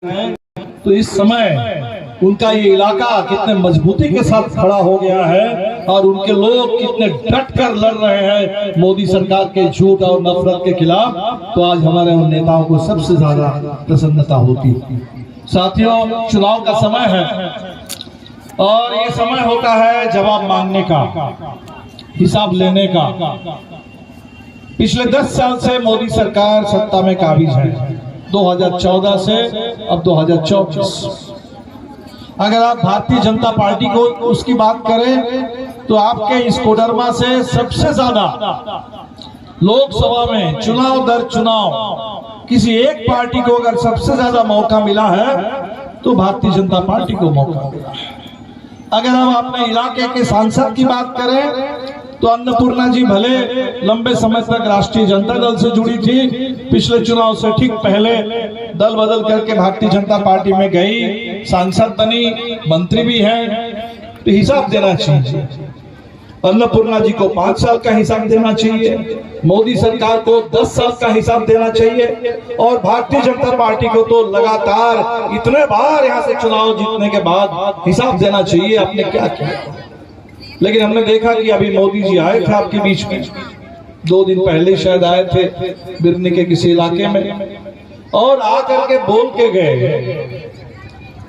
तो इस समय उनका ये इलाका कितने मजबूती के साथ खड़ा हो गया है और उनके लोग कितने डट कर लड़ रहे हैं मोदी सरकार के झूठ और नफरत के खिलाफ। तो आज हमारे उन नेताओं को सबसे ज्यादा प्रसन्नता होती है। साथियों, चुनाव का समय है और ये समय होता है जवाब मांगने का, हिसाब लेने का। पिछले 10 साल से मोदी सरकार सत्ता में काबिज है, 2014 से अब 2024। अगर आप भारतीय जनता पार्टी को उसकी बात करें तो आपके इस कोडरमा से सबसे ज्यादा लोकसभा में चुनाव दर चुनाव किसी एक पार्टी को अगर सबसे ज्यादा मौका मिला है तो भारतीय जनता पार्टी को मौका मिला है। अगर हम अपने इलाके के सांसद की बात करें तो अन्नपूर्णा जी भले लंबे समय तक राष्ट्रीय जनता दल से जुड़ी थी, पिछले चुनाव से ठीक पहले दल बदल करके भारतीय जनता पार्टी में गई, सांसद बनी, मंत्री भी हैं, तो हिसाब देना चाहिए। अन्नपूर्णा जी को 5 साल का हिसाब देना चाहिए, मोदी सरकार को 10 साल का हिसाब देना चाहिए और भारतीय जनता पार्टी को तो लगातार इतने बार यहाँ से चुनाव जीतने के बाद हिसाब देना चाहिए आपने क्या किया। लेकिन हमने देखा कि अभी मोदी जी आए थे आपके बीच में, 2 दिन पहले शायद आए थे बिरनी के किसी इलाके में, और आकर के बोल के गए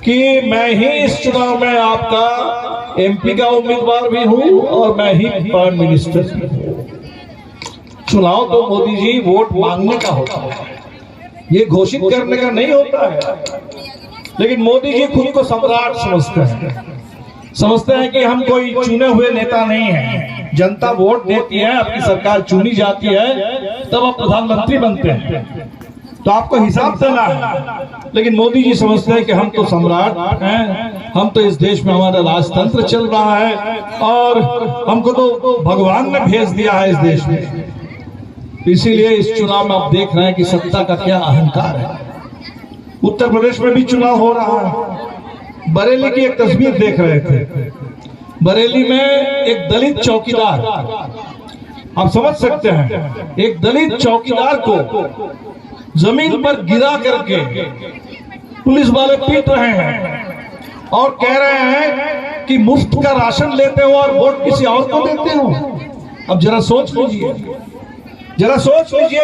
कि मैं ही इस चुनाव में आपका एमपी का उम्मीदवार भी हूं और मैं ही प्राइम मिनिस्टर भी हूं। चुनाव तो मोदी जी वोट मांगने का होता है, ये घोषित करने का नहीं होता है। लेकिन मोदी जी खुद को सम्राट समझते हैं कि हम कोई चुने हुए नेता नहीं हैं। जनता वोट देती है, आपकी सरकार चुनी जाती है, तब आप प्रधानमंत्री बनते हैं, तो आपको हिसाब देना है। लेकिन मोदी जी समझते हैं कि हम तो सम्राट हैं, हम तो इस देश में हमारा राजतंत्र चल रहा है और हमको तो भगवान ने भेज दिया है इस देश में। इसीलिए इस चुनाव में आप देख रहे हैं कि सत्ता का क्या अहंकार है। उत्तर प्रदेश में भी चुनाव हो रहा है। बरेली की एक तस्वीर देख रहे थे, बरेली में एक दलित चौकीदार, आप समझ सकते हैं, एक दलित चौकीदार को जमीन पर गिरा करके पुलिस वाले पीट रहे हैं और कह रहे हैं कि मुफ्त का राशन लेते हो और वोट किसी और को देते हो। अब जरा सोच लीजिए,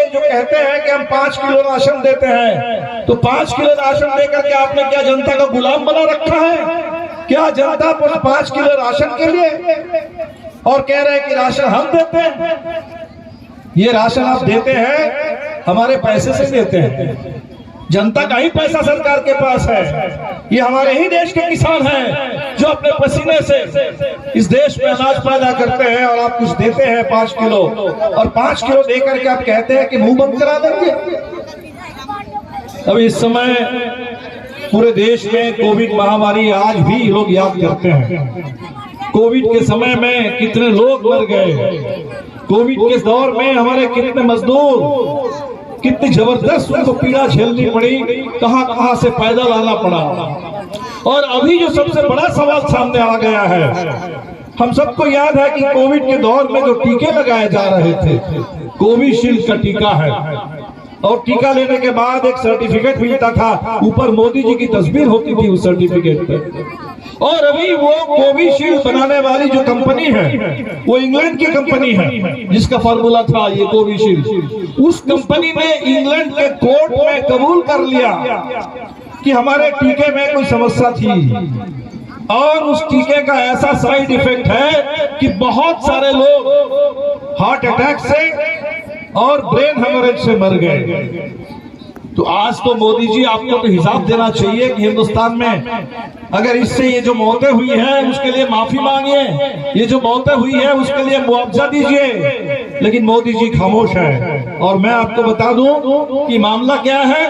जो कहते हैं कि हम 5 किलो राशन देते हैं, तो 5 किलो राशन देकर के आपने क्या जनता का गुलाम बना रखा है? क्या जनता 5 किलो राशन के लिए और कह रहे हैं कि राशन हम देते हैं? ये राशन आप देते हैं हमारे पैसे से देते हैं, जनता का ही पैसा सरकार के पास है। ये हमारे ही देश के किसान हैं जो अपने पसीने से इस देश में अनाज पैदा करते हैं और आप कुछ देते हैं 5 किलो, और 5 किलो देकर के आप कहते हैं कि मुंह बंद करा देंगे। अब इस समय पूरे देश में कोविड महामारी आज भी लोग याद करते हैं। कोविड के समय में कितने लोग मर गए, कोविड के दौर में हमारे कितने मजदूर, कितनी जबरदस्त उनको पीड़ा झेलनी पड़ी, कहां से पैदा लाना पड़ा। और अभी जो सबसे बड़ा सवाल सामने आ गया है, हम सबको याद है कि कोविड के दौर में जो टीके लगाए जा रहे थे, कोविशील्ड का टीका है, और टीका लेने के बाद एक सर्टिफिकेट मिलता था, ऊपर मोदी जी की तस्वीर होती थी उस सर्टिफिकेट पे। और अभी वो कोविशील्ड बनाने वाली जो कंपनी है वो इंग्लैंड की कंपनी है, जिसका फार्मूला था ये कोविशील्ड। उस कंपनी ने इंग्लैंड के कोर्ट में कबूल कर लिया कि हमारे टीके में कोई समस्या थी, और उस टीके का ऐसा साइड इफेक्ट है कि बहुत सारे लोग हार्ट अटैक से और ब्रेन हेमरेज से मर गए। तो आज तो मोदी जी आपको तो हिसाब देना चाहिए कि हिंदुस्तान में अगर इससे ये जो मौतें हुई हैं उसके लिए माफी मांगिए, ये जो मौतें हुई है उसके लिए मुआवजा दीजिए। लेकिन मोदी जी खामोश है। और मैं आपको बता दूं कि मामला क्या है।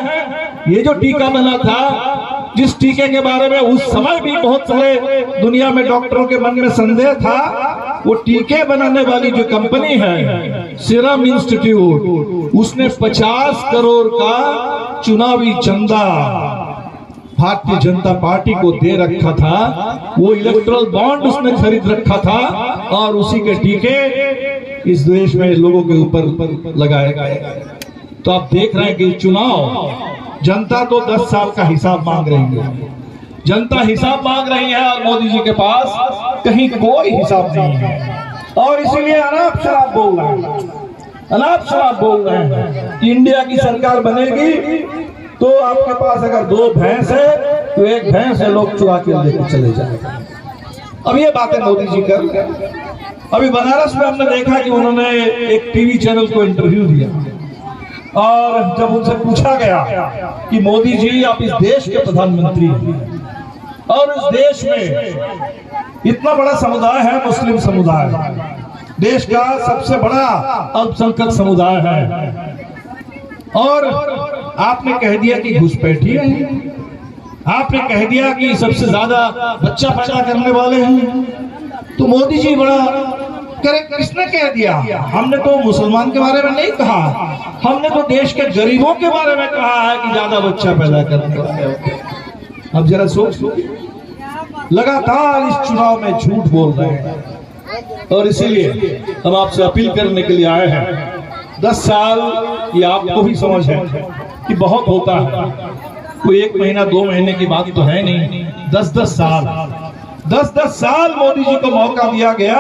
ये जो टीका बना था, जिस टीके के बारे में उस समय भी बहुत सारे दुनिया में डॉक्टरों के मन में संदेह था, वो टीके बनाने वाली जो कंपनी है सीरम इंस्टीट्यूट, उसने 50 करोड़ का चुनावी चंदा भारतीय जनता पार्टी को दे रखा था। वो इलेक्ट्रल बॉन्ड उसने खरीद रखा था और उसी के टीके इस देश में लोगों के ऊपर लगाए गए। तो आप देख रहे हैं कि चुनाव जनता तो 10 साल का हिसाब मांग रही है, जनता हिसाब मांग रही है और मोदी जी के पास कहीं कोई हिसाब नहीं है। और इसीलिए अनाप शराब बोल रहे हैं, अनाप शराब बोल रहे हैं कि इंडिया की सरकार बनेगी तो आपके पास अगर 2 भैंस है तो 1 भैंस है लोग चुरा के लेकर चले जाएंगे। अब ये बातें मोदी जी कर रहे हैं। अभी बनारस में हमने देखा कि उन्होंने एक टीवी चैनल को इंटरव्यू दिया और जब उनसे पूछा गया कि मोदी जी आप इस देश के प्रधानमंत्री हैं और इस देश में इतना बड़ा समुदाय है, मुस्लिम समुदाय, देश का सबसे बड़ा अल्पसंख्यक समुदाय है, और आपने कह दिया कि घुसपैठी है, आपने कह दिया कि सबसे ज्यादा बच्चा पैदा करने वाले हैं। तो मोदी जी बड़ा किसने कह दिया? हमने तो मुसलमान के बारे में नहीं कहा, हमने तो देश के गरीबों के बारे में कहा है कि ज्यादा बच्चा पैदा करने वाले। अब जरा सोच, लगातार इस चुनाव में झूठ बोल रहे हैं और इसीलिए हम आपसे अपील करने के लिए आए हैं। 10 साल ये आपको भी समझ है कि बहुत होता है, कोई 1 महीना 2 महीने की बात तो है नहीं, 10-10 साल, 10-10 साल मोदी जी को मौका दिया गया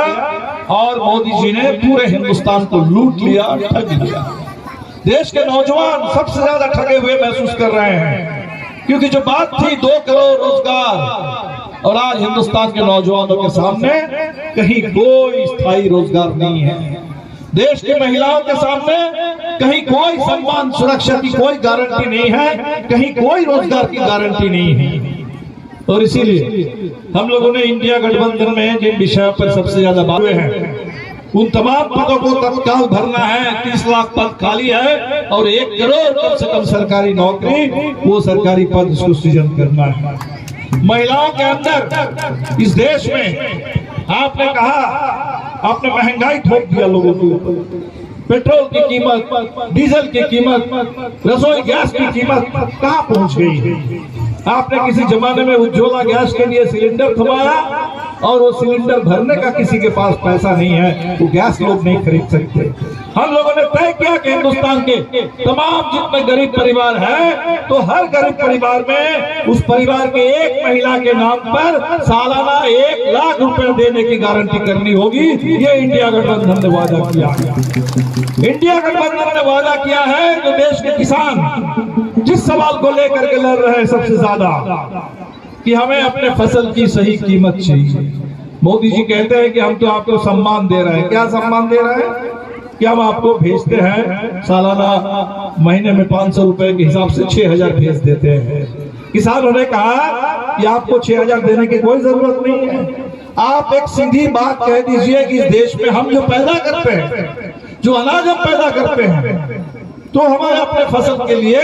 और मोदी जी ने पूरे हिंदुस्तान को लूट लिया, ठग लिया। देश के नौजवान सबसे ज्यादा ठगे हुए महसूस कर रहे हैं, क्योंकि जो बात थी 2 करोड़ रोजगार, और आज हिंदुस्तान के नौजवानों के सामने कहीं कोई स्थायी रोजगार नहीं है। देश की महिलाओं के सामने कहीं कोई सम्मान सुरक्षा की कोई गारंटी नहीं है, कहीं कोई रोजगार की गारंटी नहीं है। और इसीलिए हम लोगों ने इंडिया गठबंधन में जिन विषयों पर सबसे ज्यादा बात हुए हैं उन तमाम पदों को तत्काल भरना है। 30 लाख पद खाली है और 1 करोड़ कम से कम सरकारी नौकरी, वो सरकारी पद उसको सृजन करना है। महिलाओं के अंदर इस देश में आपने कहा, आपने महंगाई ठोक दिया लोगों के ऊपर, पेट्रोल की कीमत, डीजल की कीमत, रसोई गैस की कीमत कहां पहुंच गई? आपने किसी जमाने में उज्ज्वला गैस के लिए सिलेंडर थमाया और वो सिलेंडर भरने का किसी के पास पैसा नहीं है, वो गैस लोग नहीं खरीद सकते। हम लोगों ने तय किया कि हिंदुस्तान के तमाम जितने गरीब परिवार हैं तो हर गरीब परिवार में उस परिवार के एक महिला के नाम पर सालाना 1 लाख रुपए देने की गारंटी करनी होगी। ये इंडिया गठबंधन ने वादा किया है। इंडिया गठबंधन ने वादा किया है जो देश के किसान जिस सवाल को लेकर के लड़ रहे हैं सबसे ज्यादा कि हमें अपने फसल की सही कीमत चाहिए। मोदी जी कहते हैं कि हम तो आपको सम्मान दे रहे हैं। क्या सम्मान दे रहे हैं? कि हम आपको भेजते हैं सालाना, महीने में 500 रुपए के हिसाब से 6000 भेज देते हैं। किसानों ने कहा कि आपको 6000 देने की कोई जरूरत नहीं है, आप एक सीधी बात कह दीजिए कि इस देश में हम जो पैदा करते हैं, जो अनाज हम पैदा करते हैं, तो हमें अपने फसल के लिए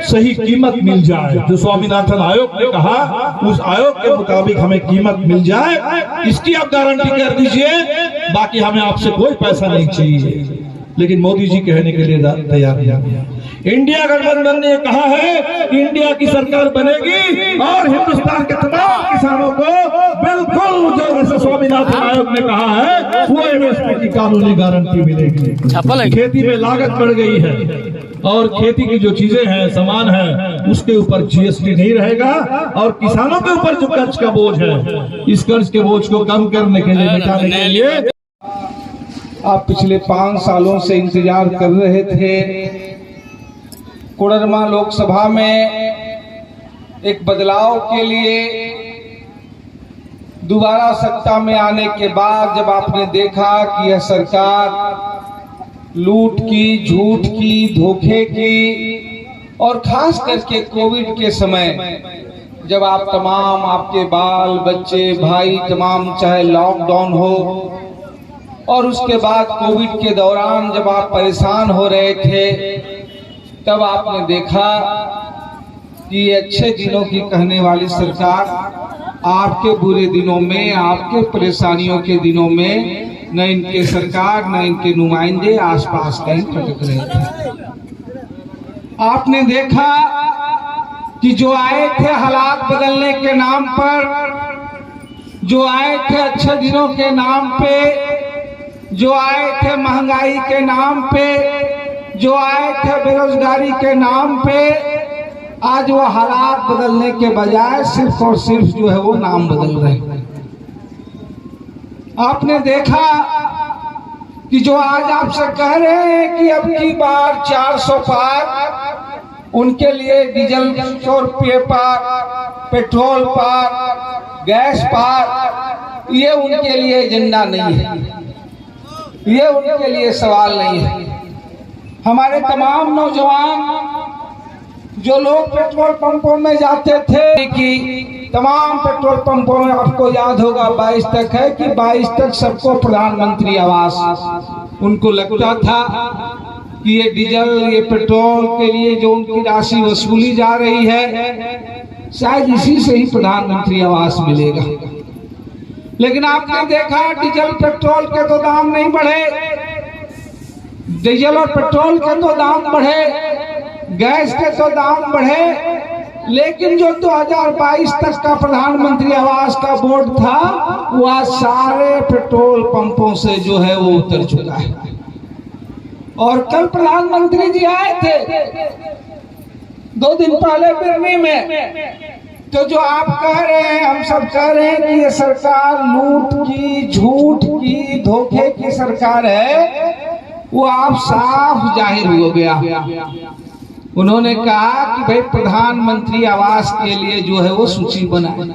सही कीमत मिल जाए। जो स्वामीनाथन आयोग ने कहा उस आयोग के मुताबिक हमें कीमत मिल जाए, इसकी आप गारंटी कर दीजिए, बाकी हमें आपसे कोई पैसा नहीं चाहिए। लेकिन मोदी जी कहने के लिए तैयार नहीं। इंडिया गठबंधन ने कहा है कि इंडिया की सरकार बनेगी और हिंदुस्तान के तमाम किसानों को बिल्कुल जो स्वामीनाथन आयोग ने कहा है वो एमएसपी की कानूनी गारंटी मिलेगी। खेती में लागत बढ़ गई है और खेती की जो चीजें हैं, सामान है, उसके ऊपर जीएसटी नहीं रहेगा और किसानों के ऊपर जो कर्ज का बोझ है, इस कर्ज के बोझ को कम करने के लिए, मिटाने के लिए आप पिछले 5 सालों से इंतजार कर रहे थे। कोडरमा लोकसभा में एक बदलाव के लिए दोबारा सत्ता में आने के बाद जब आपने देखा कि यह सरकार लूट की, झूठ की, धोखे की और खास करके कोविड के समय जब आप तमाम, आपके बाल बच्चे, भाई तमाम, चाहे लॉकडाउन हो और उसके बाद कोविड के दौरान जब आप परेशान हो रहे थे, तब आपने देखा कि अच्छे दिनों की कहने वाली सरकार आपके बुरे दिनों में, आपके परेशानियों के दिनों में न इनके सरकार न इनके नुमाइंदे आसपास कहीं भटक रहे थे। आपने देखा कि जो आए थे हालात बदलने के नाम पर, जो आए थे अच्छे दिनों के नाम पे, जो आए थे महंगाई के नाम पे, जो आए थे बेरोजगारी के नाम पे, आज वो हालात बदलने के बजाय सिर्फ और सिर्फ जो है वो नाम बदल रहे हैं। आपने देखा कि जो आज आपसे कह रहे हैं कि अब की बार 400 पार, उनके लिए डीजल 100 रुपये पार, पेट्रोल पार, गैस पार, ये उनके लिए एजेंडा नहीं है, ये उनके लिए सवाल नहीं है। हमारे तमाम नौजवान जो लोग पेट्रोल पंपों में जाते थे कि तमाम पेट्रोल पंपों में आपको याद होगा 22 तक है कि 22 तक सबको प्रधानमंत्री आवास, उनको लगता था कि ये डीजल ये पेट्रोल के लिए जो उनकी राशि वसूली जा रही है शायद इसी से ही प्रधानमंत्री आवास मिलेगा। लेकिन आपने देखा डीजल पेट्रोल के तो दाम नहीं बढ़े, डीजल और पेट्रोल के तो दाम बढ़े, गैस के तो दाम बढ़े, लेकिन जो 2022 तक का प्रधानमंत्री आवास का बोर्ड था वह सारे पेट्रोल पंपों से जो है वो उतर चुका है। और कल प्रधानमंत्री जी आए थे 2 दिन पहले बिरनी में, तो जो आप कह रहे हैं, हम सब कह रहे हैं कि ये सरकार लूट की, झूठ की, धोखे की सरकार है, वो आप साफ जाहिर हो गया। उन्होंने कहा कि भाई प्रधानमंत्री आवास के लिए जो है वो सूची बनाए।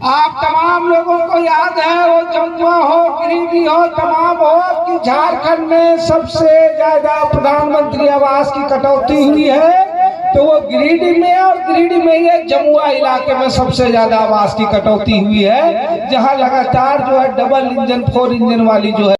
आप तमाम लोगों को याद है, वो जमुआ हो, गिरिडीह हो, तमाम हो कि झारखंड में सबसे ज्यादा प्रधानमंत्री आवास की कटौती हुई है, तो वो गिरिडीह में और गिरिडीह में ये जमुआ इलाके में सबसे ज्यादा आवास की कटौती हुई है, जहां लगातार जो है डबल इंजन 4 इंजन वाली जो है